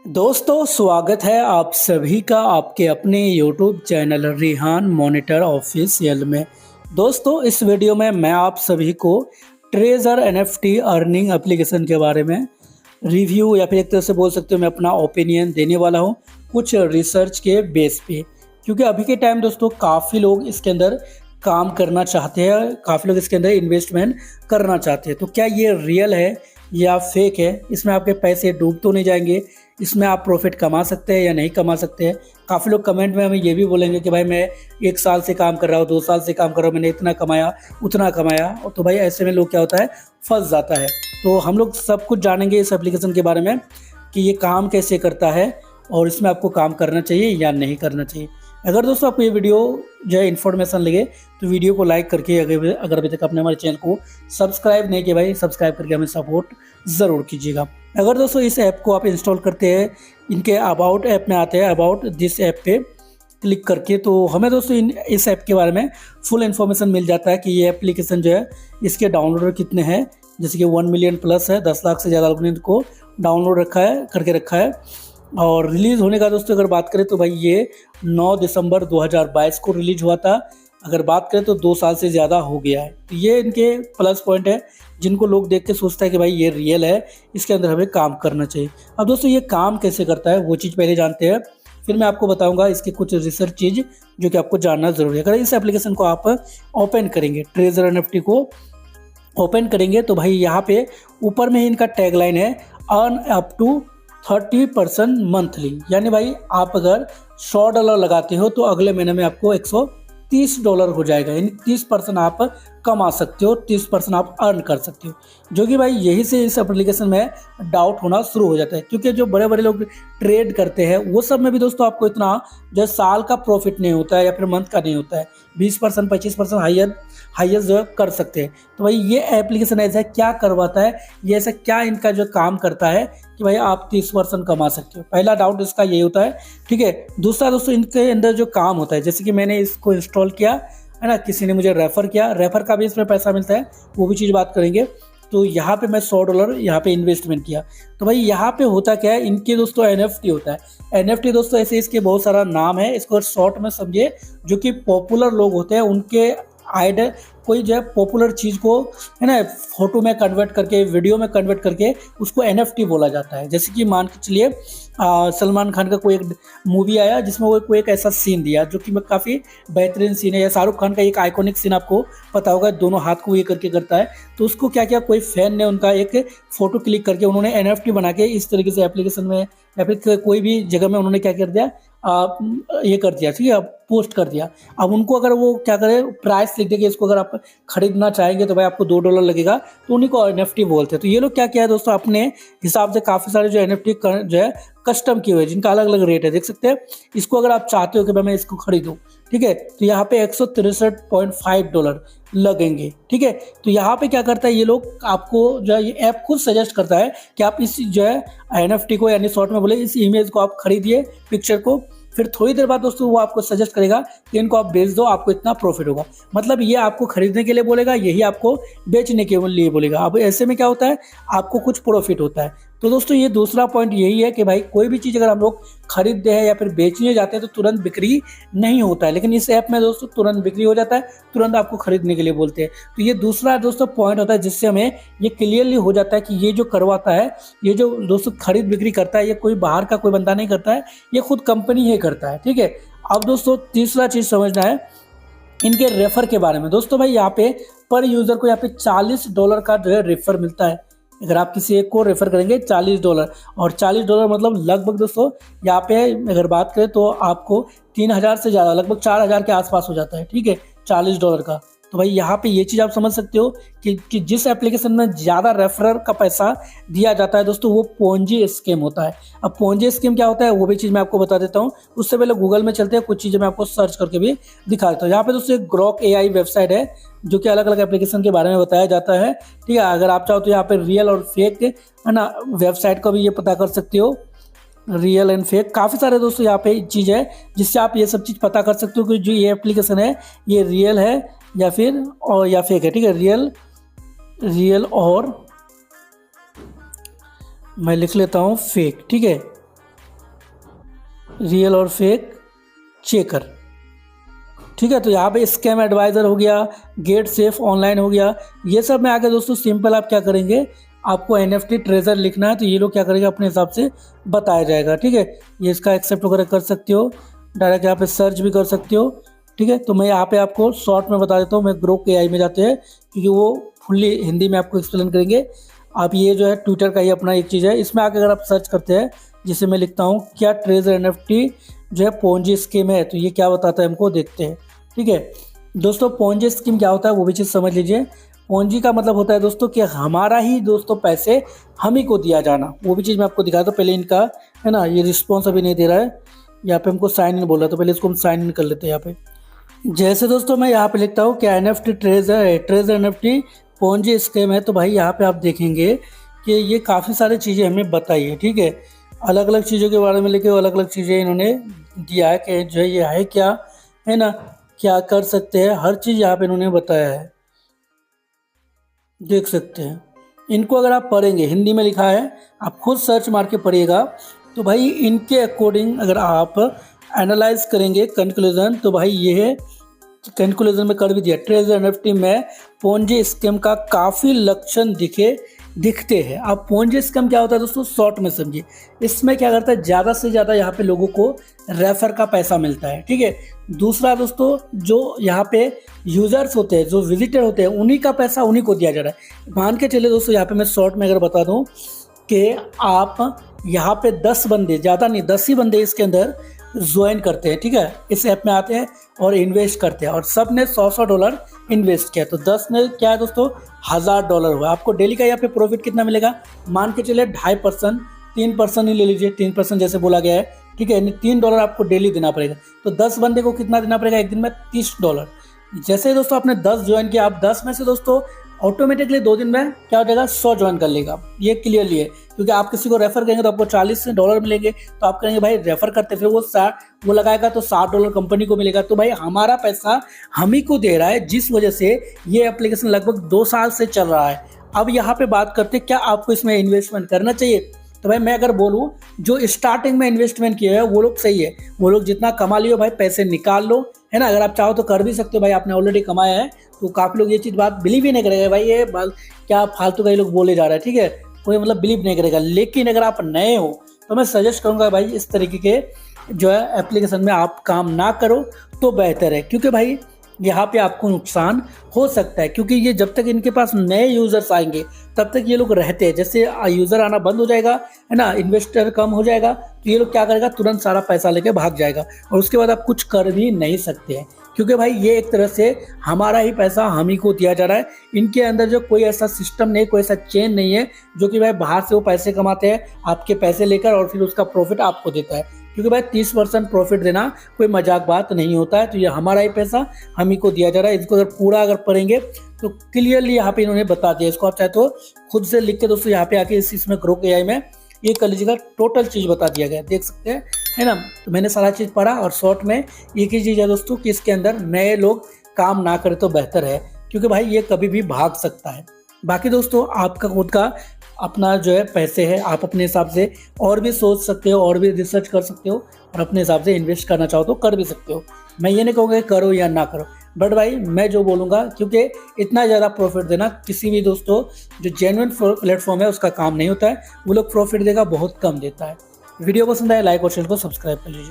दोस्तों स्वागत है आप सभी का आपके अपने YouTube channel Rihan monitor official में। दोस्तों इस वीडियो में मैं आप सभी को ट्रेजर NFT अर्निंग एप्लीकेशन के बारे में रिव्यू या फिर एक तरह से बोल सकते हो मैं अपना ओपिनियन देने वाला हूं कुछ रिसर्च के बेस पे। क्योंकि अभी के टाइम दोस्तों काफ़ी लोग इसके अंदर काम करना चाहते हैं, काफ़ी लोग इसके अंदर इन्वेस्टमेंट करना चाहते हैं। तो क्या ये रियल है या फेक है, इसमें आपके पैसे डूब तो नहीं जाएंगे, इसमें आप प्रॉफिट कमा सकते हैं या नहीं कमा सकते हैं। काफ़ी लोग कमेंट में हमें ये भी बोलेंगे कि भाई मैं 1 साल से काम कर रहा हूँ, 2 साल से काम कर रहा हूँ, मैंने इतना कमाया उतना कमाया। तो भाई ऐसे में लोग क्या होता है, फंस जाता है। तो हम लोग सब कुछ जानेंगे इस एप्लीकेशन के बारे में कि ये काम कैसे करता है और इसमें आपको काम करना चाहिए या नहीं करना चाहिए। अगर दोस्तों आपको ये वीडियो जो है इन्फॉर्मेशन लगे तो वीडियो को लाइक करके अगर अभी तक आपने हमारे चैनल को सब्सक्राइब नहीं किया भाई सब्सक्राइब करके हमें सपोर्ट ज़रूर कीजिएगा। अगर दोस्तों इस ऐप को आप इंस्टॉल करते हैं, इनके अबाउट ऐप में आते हैं, अबाउट दिस ऐप पे क्लिक करके, तो हमें दोस्तों इस ऐप के बारे में फुल इन्फॉर्मेशन मिल जाता है कि ये एप्लीकेशन जो है इसके डाउनलोडर कितने हैं। जैसे कि 1 मिलियन प्लस है, 10 लाख से ज़्यादा लोगों ने इनको डाउनलोड करके रखा है। और रिलीज़ होने का दोस्तों अगर बात करें तो भाई ये 9 दिसंबर 2022 को रिलीज हुआ था। अगर बात करें तो 2 साल से ज़्यादा हो गया है। तो ये इनके प्लस पॉइंट है जिनको लोग देख के सोचता है कि भाई ये रियल है, इसके अंदर हमें काम करना चाहिए। अब दोस्तों ये काम कैसे करता है वो चीज़ पहले जानते हैं, फिर मैं आपको बताऊंगा इसके कुछ रिसर्च चीज़ जो कि आपको जानना ज़रूरी है। अगर इस एप्लीकेशन को आप ओपन करेंगे, ट्रेजर NFT को ओपन करेंगे तो भाई यहाँ पे ऊपर में ही इनका टैगलाइन है, अर्न अप टू 30% मंथली। यानी भाई आप अगर $100 लगाते हो तो अगले महीने में आपको $130 हो जाएगा। यानी 30% आप कमा सकते हो, 30% आप अर्न कर सकते हो। जो कि भाई यही से इस एप्लीकेशन में डाउट होना शुरू हो जाता है, क्योंकि जो बड़े बड़े लोग ट्रेड करते हैं वो सब में भी दोस्तों आपको इतना जो साल का प्रॉफिट नहीं होता है या फिर मंथ का नहीं होता है। 20% 25% हाइयर जो कर सकते हैं। तो भाई ये एप्लीकेशन ऐसा क्या करवाता है, ये ऐसा क्या इनका जो काम करता है कि भाई आप 30% कमा सकते हो। पहला डाउट इसका ये होता है, ठीक है। दूसरा दोस्तों इनके अंदर जो काम होता है, जैसे कि मैंने इसको इंस्टॉल किया है ना, किसी ने मुझे रेफ़र किया, रेफ़र का भी इसमें पैसा मिलता है, वो भी चीज़ बात करेंगे। तो यहाँ पे मैं $100 यहाँ पे इन्वेस्टमेंट किया। तो भाई यहाँ पे होता क्या है, इनके दोस्तों NFT होता है। NFT दोस्तों ऐसे इसके बहुत सारा नाम है, इसको शॉर्ट में समझिए, जो कि पॉपुलर लोग होते हैं उनके आइडल कोई जो है पॉपुलर चीज़ को है ना फोटो में कन्वर्ट करके, वीडियो में कन्वर्ट करके उसको NFT बोला जाता है। जैसे कि मान के चलिए सलमान खान का कोई एक मूवी आया जिसमें वो कोई एक ऐसा सीन दिया जो कि काफ़ी बेहतरीन सीन है, या शाहरुख खान का एक आइकॉनिक सीन आपको पता होगा, दोनों हाथ को ये करके करता है। तो उसको क्या किया, कोई फैन ने उनका एक फ़ोटो क्लिक करके उन्होंने NFT बना के इस तरीके से एप्लीकेशन में या फिर कोई भी जगह में उन्होंने क्या कर दिया, ये कर दिया, ठीक है, पोस्ट कर दिया। अब उनको अगर वो क्या करें, प्राइस लिख दे कि इसको अगर आप खरीदना चाहेंगे तो भाई आपको $2 लगेगा, तो उन्हीं को NFT बोलते हैं। तो ये लोग क्या किया है दोस्तों, अपने हिसाब से काफ़ी सारे जो NFT जो है कस्टम किए हुए हैं, जिनका अलग अलग रेट है, देख सकते हैं। इसको अगर आप चाहते हो कि भाई मैं इसको खरीदूँ, ठीक है, तो यहाँ पे $163.5 लगेंगे, ठीक है। तो यहाँ पे क्या करता है, ये लोग आपको जो है ये ऐप खुद सजेस्ट करता है कि आप इस जो है NFT को, यानी शॉर्ट में बोले इस इमेज को आप खरीदिए, पिक्चर को। फिर थोड़ी देर बाद दोस्तों वो आपको सजेस्ट करेगा कि इनको आप बेच दो, आपको इतना प्रॉफिट होगा। मतलब ये आपको खरीदने के लिए बोलेगा, यही आपको बेचने के लिए बोलेगा। अब ऐसे में क्या होता है, आपको कुछ प्रॉफिट होता है। तो दोस्तों ये दूसरा पॉइंट यही है कि भाई कोई भी चीज़ अगर हम लोग खरीदते हैं या फिर बेचने जाते हैं तो तुरंत बिक्री नहीं होता है, लेकिन इस ऐप में दोस्तों तुरंत बिक्री हो जाता है, तुरंत आपको खरीदने के लिए बोलते हैं। तो ये दूसरा दोस्तों पॉइंट होता है जिससे हमें ये क्लियरली हो जाता है कि ये जो करवाता है, ये जो दोस्तों खरीद बिक्री करता है, ये कोई बाहर का कोई बंदा नहीं करता है, ये खुद कंपनी ही करता है, ठीक है। अब दोस्तों तीसरा चीज़ समझना है इनके रेफर के बारे में। दोस्तों भाई यहाँ पे पर यूज़र को यहाँ पे $40 का जो है रेफर मिलता है। अगर आप किसी एक को रेफ़र करेंगे $40, और $40 मतलब लगभग दोस्तों यहाँ पे अगर बात करें तो आपको 3000 से ज़्यादा, लगभग 4000 के आसपास हो जाता है, ठीक है, $40 का। तो भाई यहाँ पे ये चीज़ आप समझ सकते हो कि जिस एप्लीकेशन में ज़्यादा रेफरर का पैसा दिया जाता है दोस्तों वो पोंजी स्कीम होता है। अब पोंजी स्कीम क्या होता है वो भी चीज़ मैं आपको बता देता हूँ। उससे पहले गूगल में चलते हैं, कुछ चीज़ें मैं आपको सर्च करके भी दिखा देता हूँ। यहाँ पे दोस्तों एक ग्रॉक AI वेबसाइट है जो कि अलग अलग एप्लीकेशन के बारे में बताया जाता है, ठीक है। अगर आप चाहो तो यहाँ पे रियल और फेक है ना वेबसाइट का भी ये पता कर सकते हो, रियल एंड फेक। काफ़ी सारे दोस्तों यहाँ पे चीज़ है जिससे आप ये सब चीज़ पता कर सकते हो कि जो ये एप्लीकेशन है ये रियल है या फिर और या फेक है, ठीक है। रियल और मैं लिख लेता हूँ फेक, ठीक है। रियल और फेक चेकर। ठीक है, तो यहाँ पे स्कैम एडवाइज़र हो गया, गेट सेफ ऑनलाइन हो गया, ये सब में आके दोस्तों सिंपल आप क्या करेंगे, आपको NFT ट्रेजर लिखना है तो ये लोग क्या करेंगे अपने हिसाब से बताया जाएगा। ठीक है, ये इसका एक्सेप्ट वगैरह कर सकते हो, डायरेक्ट यहाँ पे सर्च भी कर सकते हो। ठीक है, तो मैं यहाँ पे आपको शॉर्ट में बता देता हूँ, मैं ग्रोक AI में जाते हैं क्योंकि वो फुल्ली हिंदी में आपको एक्सप्लेन करेंगे। आप ये जो है ट्विटर का ही अपना एक चीज़ है, इसमें आके अगर आप सर्च करते हैं, जिसे मैं लिखता हूँ क्या ट्रेजर NFT जो है पोंजी स्कीम है, तो ये क्या बताता है हमको, देखते हैं। ठीक है दोस्तों, पोंजी स्कीम क्या होता है वो भी चीज़ समझ लीजिए। पोंजी का मतलब होता है दोस्तों कि हमारा ही दोस्तों पैसे हम ही को दिया जाना, वो भी चीज़ मैं आपको दिखाता हूँ। पहले इनका है ना, ये रिस्पॉन्स अभी नहीं दे रहा है, यहाँ पे हमको साइन इन बोल रहा है, तो पहले इसको हम साइन इन कर लेते हैं। यहाँ पे जैसे दोस्तों मैं यहाँ पे लिखता हूँ कि NFT treasure NFT Ponzi scheme है, तो भाई यहाँ पे आप देखेंगे कि ये काफ़ी सारी चीज़ें हमें बताई है। ठीक है, अलग अलग चीज़ों के बारे में लेके अलग अलग चीज़ें इन्होंने दिया है कि जो ये है क्या, है ना, क्या कर सकते हैं, हर चीज़ यहाँ पे इन्होंने बताया है, देख सकते हैं। इनको अगर आप पढ़ेंगे, हिंदी में लिखा है, आप खुद सर्च मार के पढ़िएगा, तो भाई इनके अकॉर्डिंग अगर आप एनालाइज करेंगे कंक्लूजन, तो भाई ये है कंक्लूजन में कर भी दिया, ट्रेजर NFT में पोंजी स्कीम का काफ़ी लक्षण दिखते हैं। अब पोंजी स्कीम क्या होता है दोस्तों, शॉर्ट में समझिए। इसमें क्या करता है, ज़्यादा से ज़्यादा यहाँ पे लोगों को रेफर का पैसा मिलता है। ठीक है, दूसरा दोस्तों जो यहाँ पे यूजर्स होते हैं, जो विजिटर होते हैं, उन्हीं का पैसा उन्हीं को दिया जा रहा है। मान के चले दोस्तों, यहाँ पे मैं शॉर्ट में अगर बता दूँ कि आप यहाँ पे 10 बंदे, ज़्यादा नहीं 10 ही बंदे इसके अंदर ज्वाइन करते हैं। ठीक है, इस ऐप में आते हैं और इन्वेस्ट करते हैं, और सब ने $100 इन्वेस्ट किया, तो 10 ने क्या है दोस्तों, $1000 हुआ। आपको डेली का यहाँ पे प्रॉफिट कितना मिलेगा, मान के चले 2.5%, 3% ही ले लीजिए, 3% जैसे बोला गया है। ठीक है, यानी $3 आपको डेली देना पड़ेगा, तो 10 बंदे को कितना देना पड़ेगा एक दिन में, $30। जैसे ही दोस्तों आपने 10 ज्वाइन किया, आप 10 में से दोस्तों ऑटोमेटिकली 2 दिन में क्या हो जाएगा, 100 ज्वाइन कर लेगा। ये क्लियरली है, क्योंकि आप किसी को रेफर करेंगे तो आपको $40 मिलेंगे, तो आप कहेंगे भाई रेफर करते, फिर वो लगाएगा तो $60 कंपनी को मिलेगा। तो भाई हमारा पैसा हम ही को दे रहा है, जिस वजह से ये एप्लीकेशन लगभग 2 साल से चल रहा है। अब यहाँ पे बात करते क्या आपको इसमें इन्वेस्टमेंट करना चाहिए, तो भाई मैं अगर बोलूँ, जो स्टार्टिंग में इन्वेस्टमेंट किए हैं वो लोग सही है, वो लोग जितना कमा लियो भाई पैसे निकाल लो, है ना। अगर आप चाहो तो कर भी सकते हो भाई, आपने ऑलरेडी कमाया है, तो काफ़ी लोग ये चीज़ बात बिलीव ही नहीं करेगा, भाई ये क्या फालतू का ये लोग बोले जा रहा है। ठीक है, कोई मतलब बिलीव नहीं करेगा। लेकिन अगर आप नए हो तो मैं सजेस्ट करूँगा भाई इस तरीके के जो है एप्लीकेशन में आप काम ना करो तो बेहतर है, क्योंकि भाई यहाँ पे आपको नुकसान हो सकता है, क्योंकि ये जब तक इनके पास नए यूजर्स आएंगे तब तक ये लोग रहते हैं। जैसे यूजर आना बंद हो जाएगा, है ना, इन्वेस्टर कम हो जाएगा, तो ये लोग क्या करेगा, तुरंत सारा पैसा लेके भाग जाएगा, और उसके बाद आप कुछ कर भी नहीं सकते हैं, क्योंकि भाई ये एक तरह से हमारा ही पैसा हम ही को दिया जा रहा है। इनके अंदर जो कोई ऐसा सिस्टम नहीं, कोई ऐसा चेन नहीं है जो कि भाई बाहर से वो पैसे कमाते हैं आपके पैसे लेकर और फिर उसका प्रॉफिट आपको देता है, क्योंकि भाई 30% प्रॉफिट देना कोई मजाक बात नहीं होता है। तो ये हमारा ही पैसा हम ही को दिया जा रहा है। इसको अगर पूरा अगर पढ़ेंगे तो क्लियरली यहाँ पे इन्होंने बता दिया। इसको आप चाहे तो खुद से लिख के दोस्तों यहाँ पे आके इसमें ग्रोक AI में ये कर लीजिएगा, टोटल चीज़ बता दिया गया, देख सकते हैं, है ना। तो मैंने सारा चीज़ पढ़ा, और शॉर्ट में एक ही चीज़ है दोस्तों कि इसके अंदर नए लोग काम ना करें तो बेहतर है, क्योंकि भाई ये कभी भी भाग सकता है। बाकी दोस्तों आपका खुद का अपना जो है पैसे है, आप अपने हिसाब से और भी सोच सकते हो, और भी रिसर्च कर सकते हो, और अपने हिसाब से इन्वेस्ट करना चाहो तो कर भी सकते हो। मैं ये नहीं कहूँगा करो या ना करो, बट भाई मैं जो बोलूँगा, क्योंकि इतना ज़्यादा प्रॉफिट देना किसी भी दोस्तों जो जेन्युइन प्लेटफॉर्म है उसका काम नहीं होता है। वो लोग प्रॉफिट देगा बहुत कम देता है। वीडियो पसंद आए लाइक और चैनल को सब्सक्राइब कर लीजिएगा।